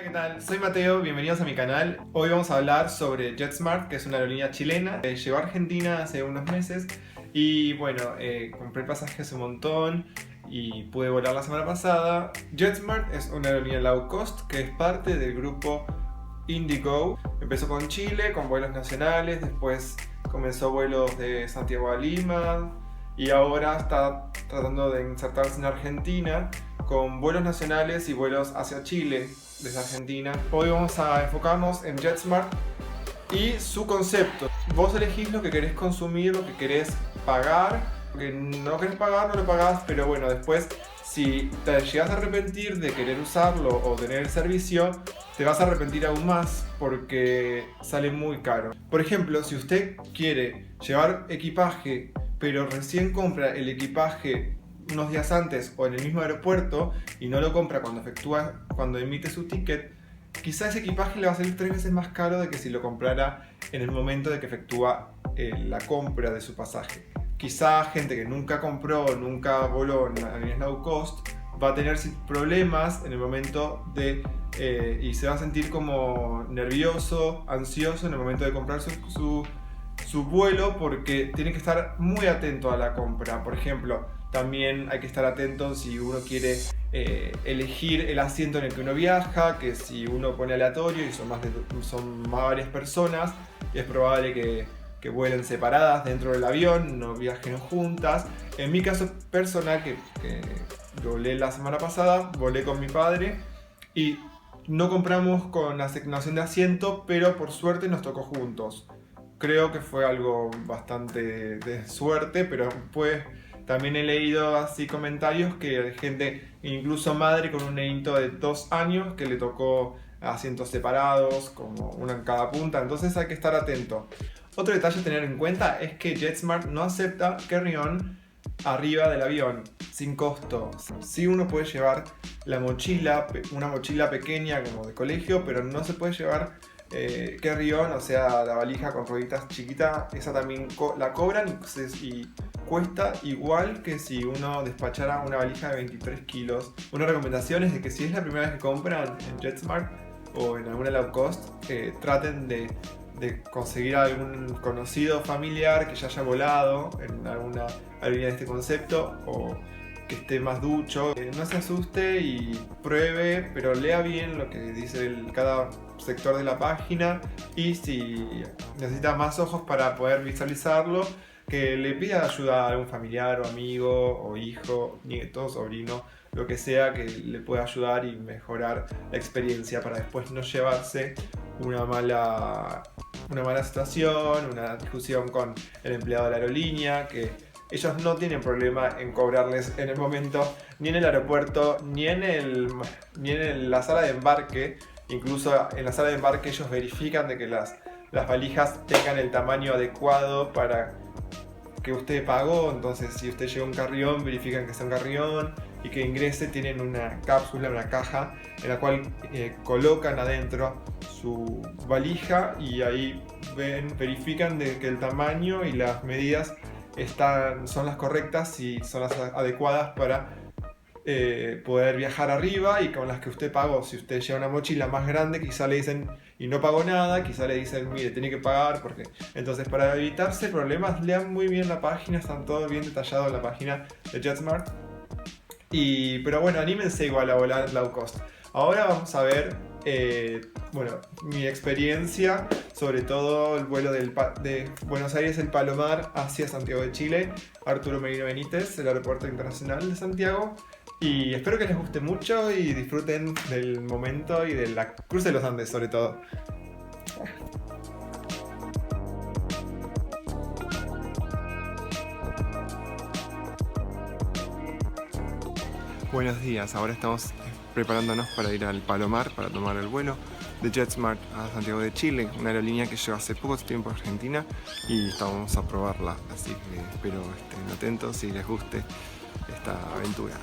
¿qué tal? Soy Mateo, bienvenidos a mi canal. Hoy vamos a hablar sobre JetSmart, que es una aerolínea chilena. Llegó a Argentina hace unos meses y bueno, compré pasajes hace un montón y pude volar la semana pasada. JetSmart es una aerolínea low cost que es parte del grupo Indigo. Empezó con Chile, con vuelos nacionales, después comenzó vuelos de Santiago a Lima y ahora está tratando de insertarse en Argentina con vuelos nacionales y vuelos hacia Chile desde Argentina. Hoy vamos a enfocarnos en JetSmart y su concepto. Vos elegís lo que querés consumir, lo que querés pagar. Lo que no querés pagar, no lo pagás, pero bueno, después si te llegas a arrepentir de querer usarlo o tener el servicio, te vas a arrepentir aún más porque sale muy caro. Por ejemplo, si usted quiere llevar equipaje, pero recién compra el equipaje unos días antes o en el mismo aeropuerto y no lo compra cuando emite su ticket, quizá ese equipaje le va a salir 3 veces más caro de que si lo comprara en el momento de que efectúa la compra de su pasaje. Quizá gente que nunca compró, nunca voló en aerolíneas low cost va a tener problemas en el momento de y se va a sentir como nervioso, ansioso en el momento de comprar su vuelo, porque tiene que estar muy atento a la compra. Por ejemplo, también hay que estar atento si uno quiere elegir el asiento en el que uno viaja, que si uno pone aleatorio y son varias personas, es probable que vuelen separadas dentro del avión, no viajen juntas. En mi caso personal, que volé la semana pasada, volé con mi padre y no compramos con asignación de asiento, pero por suerte nos tocó juntos. Creo que fue algo bastante de suerte, pero pues también he leído así comentarios que hay gente, incluso madre con un nenito de 2 años, que le tocó asientos separados, como uno en cada punta, entonces hay que estar atento. Otro detalle a tener en cuenta es que JetSmart no acepta carry-on arriba del avión, sin costo. Sí, uno puede llevar la mochila, una mochila pequeña como de colegio, pero no se puede llevar carry-on, o sea, la valija con rueditas chiquitas. Esa también la cobran y cuesta igual que si uno despachara una valija de 23 kilos. Una recomendación es de que si es la primera vez que compran en JetSmart o en alguna low cost, traten de conseguir algún conocido familiar que ya haya volado en alguna aerolínea de este concepto o que esté más ducho. No se asuste y pruebe, pero lea bien lo que dice cada sector de la página, y si necesita más ojos para poder visualizarlo, que le pida ayuda a algún familiar o amigo o hijo, nieto, sobrino, lo que sea que le pueda ayudar y mejorar la experiencia para después no llevarse una mala situación, una discusión con el empleado de la aerolínea, que ellos no tienen problema en cobrarles en el momento, ni en el aeropuerto, ni en la sala de embarque. Incluso en la sala de embarque ellos verifican de que las valijas tengan el tamaño adecuado para que usted pagó. Entonces, si usted lleva un carrión, verifican que sea un carrión, y que ingrese tienen una cápsula, una caja en la cual colocan adentro su valija, y ahí verifican de que el tamaño y las medidas son las correctas y son las adecuadas para poder viajar arriba y con las que usted pagó. Si usted lleva una mochila más grande, quizá le dicen y no pagó nada, quizá le dicen mire, tiene que pagar porque... Entonces, para evitarse problemas, lean muy bien la página, están todo bien detallado en la página de JetSmart. Pero bueno, anímense igual a volar low cost. Ahora vamos a ver mi experiencia, sobre todo el vuelo de Buenos Aires, el Palomar, hacia Santiago de Chile, Arturo Merino Benítez, el aeropuerto internacional de Santiago. Y espero que les guste mucho y disfruten del momento y de la cruce de los Andes, sobre todo. Buenos días, ahora estamos preparándonos para ir al Palomar para tomar el vuelo de JetSmart a Santiago de Chile, una aerolínea que llegó hace poco tiempo a Argentina y estamos a probarla, así que espero estén atentos y les guste esta aventura.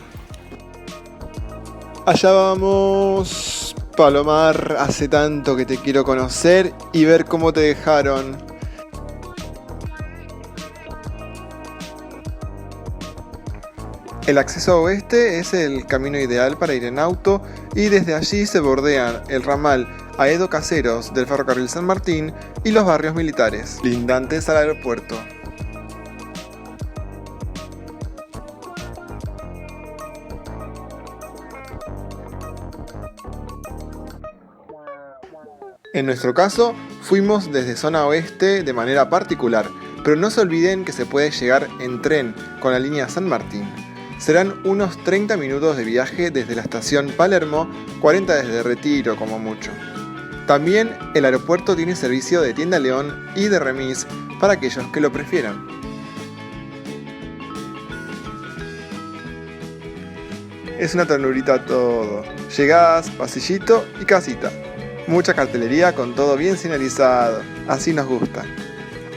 Allá vamos, Palomar, hace tanto que te quiero conocer y ver cómo te dejaron. El acceso oeste es el camino ideal para ir en auto y desde allí se bordean el ramal Aedo Caseros del ferrocarril San Martín y los barrios militares, lindantes al aeropuerto. En nuestro caso, fuimos desde zona oeste de manera particular, pero no se olviden que se puede llegar en tren con la línea San Martín. Serán unos 30 minutos de viaje desde la estación Palermo, 40 desde Retiro como mucho. También el aeropuerto tiene servicio de Tienda León y de remis para aquellos que lo prefieran. Es una ternurita todo. Llegás, pasillito y casita. Mucha cartelería con todo bien señalizado, así nos gusta.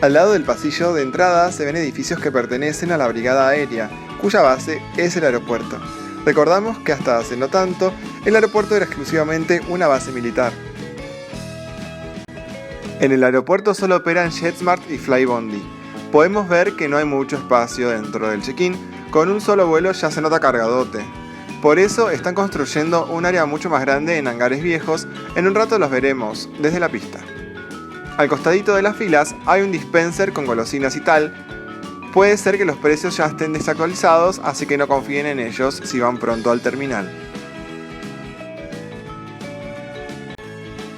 Al lado del pasillo de entrada se ven edificios que pertenecen a la Brigada Aérea, cuya base es el aeropuerto. Recordamos que hasta hace no tanto, el aeropuerto era exclusivamente una base militar. En el aeropuerto solo operan JetSmart y Flybondi. Podemos ver que no hay mucho espacio dentro del check-in, con un solo vuelo ya se nota cargadote. Por eso están construyendo un área mucho más grande en hangares viejos, en un rato los veremos desde la pista. Al costadito de las filas hay un dispenser con golosinas y tal. Puede ser que los precios ya estén desactualizados, así que no confíen en ellos si van pronto al terminal.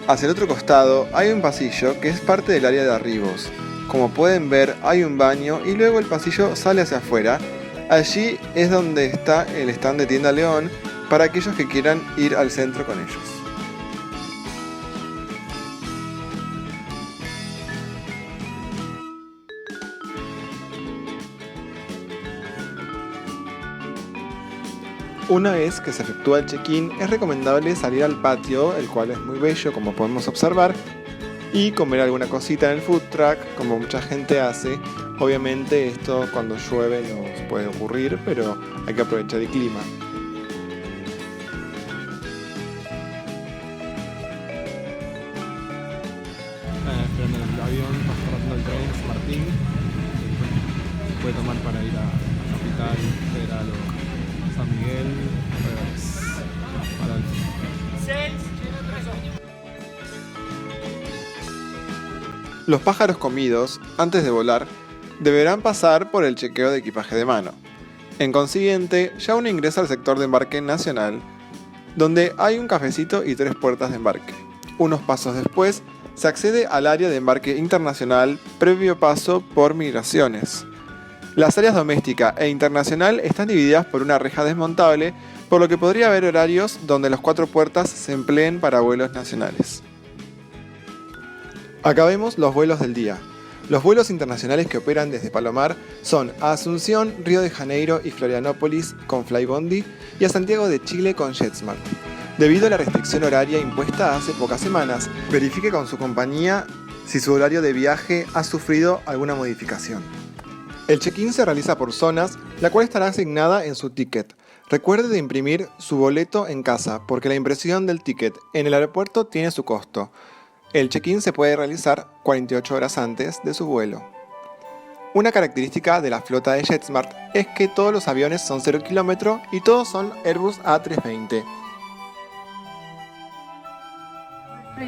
Hacia el otro costado hay un pasillo que es parte del área de arribos. Como pueden ver hay un baño y luego el pasillo sale hacia afuera. Allí es donde está el stand de Tienda León para aquellos que quieran ir al centro con ellos. Una vez que se efectúa el check-in es recomendable salir al patio, el cual es muy bello como podemos observar, y comer alguna cosita en el food truck como mucha gente hace. Obviamente esto cuando llueve nos puede ocurrir, pero hay que aprovechar el clima. Esperando el avión, pasando el tren San Martín. Se puede tomar para ir a Capital Federal o San Miguel. Para el... Los pájaros comidos, antes de volar, deberán pasar por el chequeo de equipaje de mano. En consiguiente, ya uno ingresa al sector de embarque nacional, donde hay un cafecito y 3 puertas de embarque. Unos pasos después, se accede al área de embarque internacional previo paso por migraciones. Las áreas doméstica e internacional están divididas por una reja desmontable, por lo que podría haber horarios donde las 4 puertas se empleen para vuelos nacionales. Acá vemos los vuelos del día. Los vuelos internacionales que operan desde Palomar son a Asunción, Río de Janeiro y Florianópolis con Flybondi y a Santiago de Chile con JetSmart. Debido a la restricción horaria impuesta hace pocas semanas, verifique con su compañía si su horario de viaje ha sufrido alguna modificación. El check-in se realiza por zonas, la cual estará asignada en su ticket. Recuerde de imprimir su boleto en casa, porque la impresión del ticket en el aeropuerto tiene su costo. El check-in se puede realizar 48 horas antes de su vuelo. Una característica de la flota de JetSmart es que todos los aviones son 0 km y todos son Airbus A320.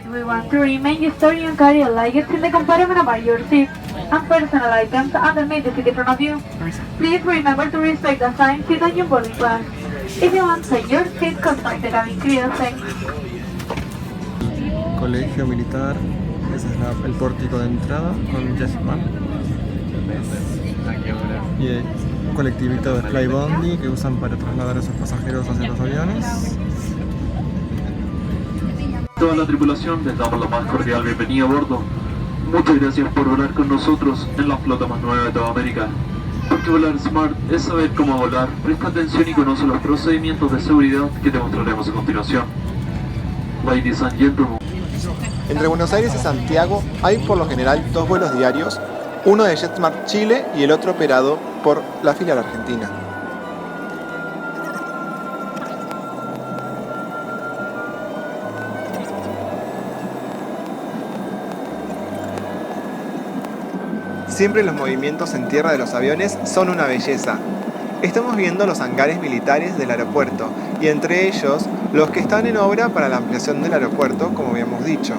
We want to remain your story and carry a luggage in the compartment about your seat and personal items underneath the seat in front of you. Please remember to respect the assigned seat and your boarding pass. If you want to take your seat, contact the cabin crew. Thanks. Colegio militar, ese es el pórtico de entrada con JetSmart. Y el colectivito de Flybondi que usan para trasladar a sus pasajeros hacia los aviones. Toda la tripulación les damos la más cordial bienvenida a bordo. Muchas gracias por volar con nosotros en la flota más nueva de toda América. Porque volar Smart es saber cómo volar. Presta atención y conoce los procedimientos de seguridad que te mostraremos a continuación. Ladies and gentlemen. Entre Buenos Aires y Santiago hay por lo general 2 vuelos diarios, uno de JetSmart Chile y el otro operado por la filial argentina. Siempre los movimientos en tierra de los aviones son una belleza. Estamos viendo los hangares militares del aeropuerto y entre ellos los que están en obra para la ampliación del aeropuerto, como habíamos dicho.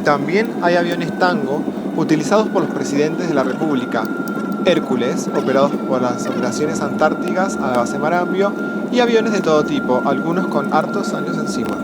También hay aviones Tango utilizados por los presidentes de la República, Hércules, operados por las operaciones antárticas a la base Marambio, y aviones de todo tipo, algunos con hartos años encima.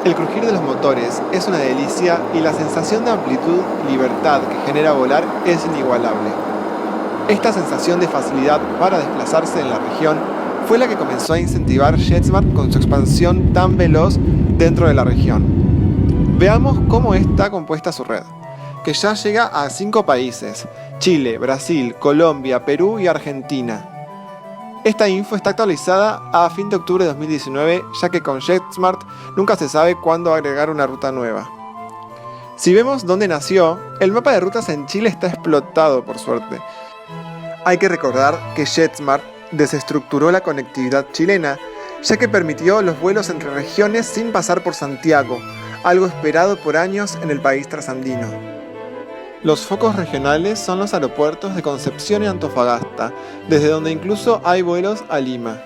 El crujir de los motores es una delicia y la sensación de amplitud y libertad que genera volar es inigualable. Esta sensación de facilidad para desplazarse en la región fue la que comenzó a incentivar JetSmart con su expansión tan veloz dentro de la región. Veamos cómo está compuesta su red, que ya llega a 5 países: Chile, Brasil, Colombia, Perú y Argentina. Esta info está actualizada a fin de octubre de 2019, ya que con JetSmart nunca se sabe cuándo agregar una ruta nueva. Si vemos dónde nació, el mapa de rutas en Chile está explotado, por suerte. Hay que recordar que JetSmart desestructuró la conectividad chilena, ya que permitió los vuelos entre regiones sin pasar por Santiago, algo esperado por años en el país trasandino. Los focos regionales son los aeropuertos de Concepción y Antofagasta, desde donde incluso hay vuelos a Lima.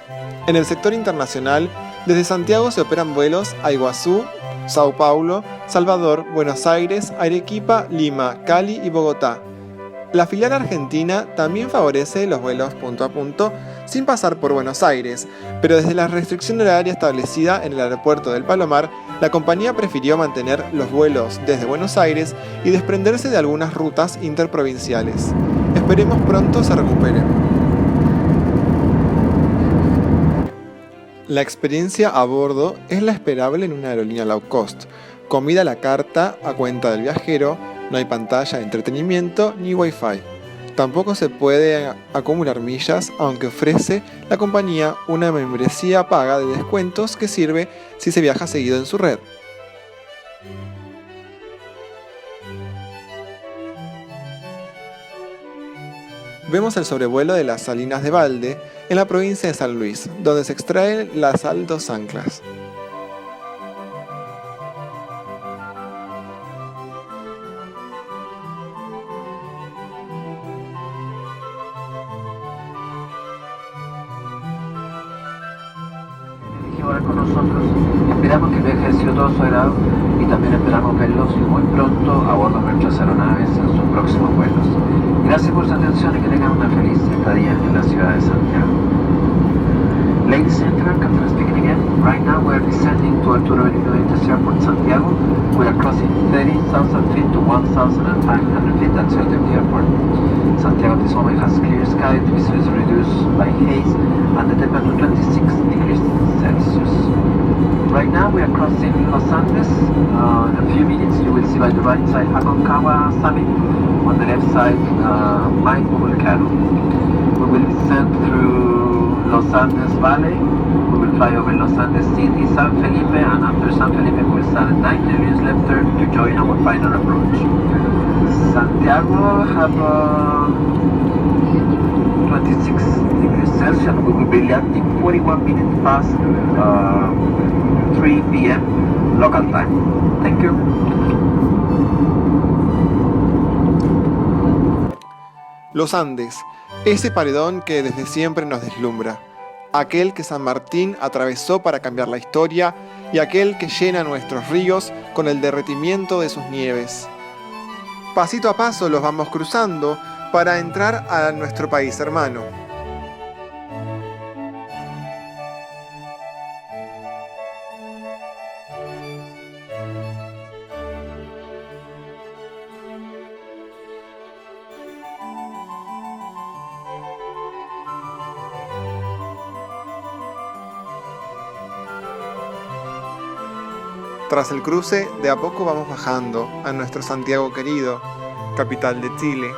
En el sector internacional, desde Santiago se operan vuelos a Iguazú, Sao Paulo, Salvador, Buenos Aires, Arequipa, Lima, Cali y Bogotá. La filial argentina también favorece los vuelos punto a punto sin pasar por Buenos Aires, pero desde la restricción horaria establecida en el aeropuerto del Palomar, la compañía prefirió mantener los vuelos desde Buenos Aires y desprenderse de algunas rutas interprovinciales. Esperemos pronto se recuperen. La experiencia a bordo es la esperable en una aerolínea low cost. Comida a la carta a cuenta del viajero, no hay pantalla de entretenimiento ni wifi. Tampoco se puede acumular millas, aunque ofrece la compañía una membresía paga de descuentos que sirve si se viaja seguido en su red. Vemos el sobrevuelo de las Salinas de Balde en la provincia de San Luis, donde se extrae la sal dos anclas. Con nosotros. Esperamos que el viaje haya sido todo su agrado y también esperamos verlos muy pronto a bordo de nuestras aeronaves en sus próximos vuelos. Gracias por su atención y que tengan una feliz estadía en la ciudad de Santiago. Ladies and gentlemen, Captain speaking again. Right now we are descending to Arturo Belino Airport, Santiago. We are crossing 30,000 feet to 1,500 feet at Ciudad Airport. Santiago at this moment has clear sky, the visibility is reduced by haze, and the temperature 26 degrees Celsius. Right now we are crossing Los Andes. In a few minutes you will see by the right side Aconcagua Summit, on the left side Mount Vulcano. We will descend through Los Andes Valley. We will fly over Los Andes City, San Felipe, and after San Felipe we will stand at 90 degrees left turn to join our final approach. Santiago have 26 degrees Celsius and we will be landing 41 minutes past 3 p.m. local time. Thank you. Los Andes, ese paredón que desde siempre nos deslumbra. Aquel que San Martín atravesó para cambiar la historia y aquel que llena nuestros ríos con el derretimiento de sus nieves. Pasito a paso los vamos cruzando para entrar a nuestro país hermano. Tras el cruce, de a poco vamos bajando a nuestro Santiago querido, capital de Chile.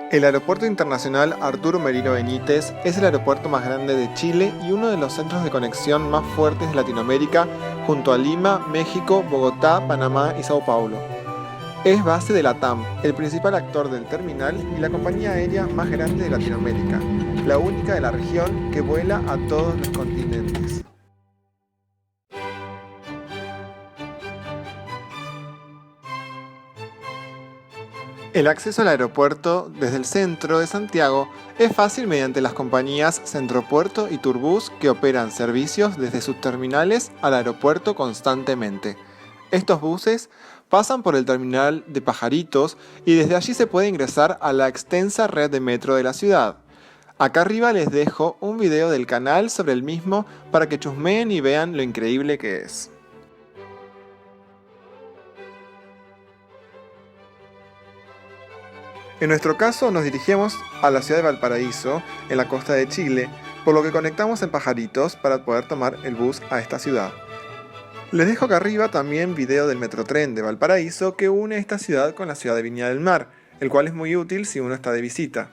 El Aeropuerto Internacional Arturo Merino Benítez es el aeropuerto más grande de Chile y uno de los centros de conexión más fuertes de Latinoamérica, junto a Lima, México, Bogotá, Panamá y Sao Paulo. Es base de la TAM, el principal actor del terminal y la compañía aérea más grande de Latinoamérica, la única de la región que vuela a todos los continentes. El acceso al aeropuerto desde el centro de Santiago es fácil mediante las compañías Centropuerto y Turbus que operan servicios desde sus terminales al aeropuerto constantemente. Estos buses pasan por el terminal de Pajaritos y desde allí se puede ingresar a la extensa red de metro de la ciudad. Acá arriba les dejo un video del canal sobre el mismo para que chusmeen y vean lo increíble que es. En nuestro caso nos dirigimos a la ciudad de Valparaíso, en la costa de Chile, por lo que conectamos en Pajaritos para poder tomar el bus a esta ciudad. Les dejo acá arriba también video del Metrotren de Valparaíso que une esta ciudad con la ciudad de Viña del Mar, el cual es muy útil si uno está de visita.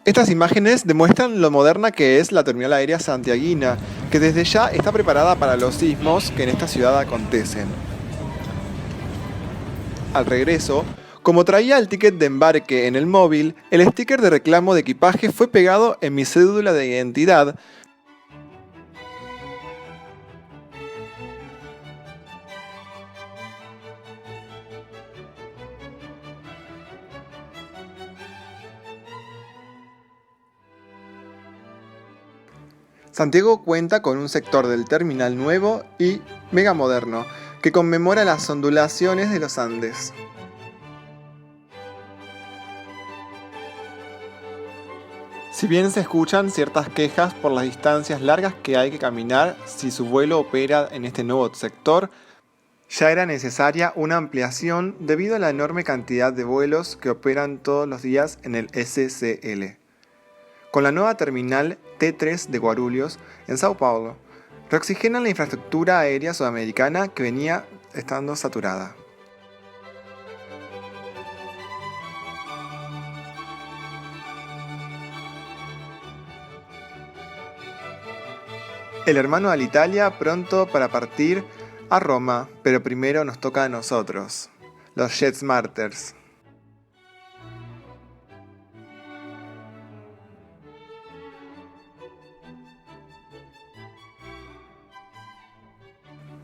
Estas imágenes demuestran lo moderna que es la terminal aérea santiaguina, que desde ya está preparada para los sismos que en esta ciudad acontecen. Al regreso, como traía el ticket de embarque en el móvil, el sticker de reclamo de equipaje fue pegado en mi cédula de identidad. Santiago cuenta con un sector del terminal nuevo y mega moderno, que conmemora las ondulaciones de los Andes. Si bien se escuchan ciertas quejas por las distancias largas que hay que caminar si su vuelo opera en este nuevo sector, ya era necesaria una ampliación debido a la enorme cantidad de vuelos que operan todos los días en el SCL. Con la nueva terminal T3 de Guarulhos, en Sao Paulo, reoxigenan la infraestructura aérea sudamericana que venía estando saturada. El hermano Alitalia pronto para partir a Roma, pero primero nos toca a nosotros, los JetSmarters.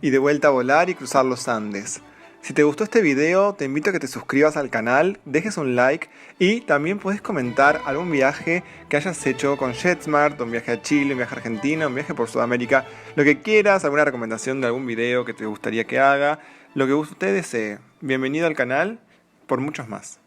Y de vuelta a volar y cruzar los Andes. Si te gustó este video, te invito a que te suscribas al canal, dejes un like y también puedes comentar algún viaje que hayas hecho con JetSmart, un viaje a Chile, un viaje a Argentina, un viaje por Sudamérica, lo que quieras, alguna recomendación de algún video que te gustaría que haga, lo que usted desee. Bienvenido al canal por muchos más.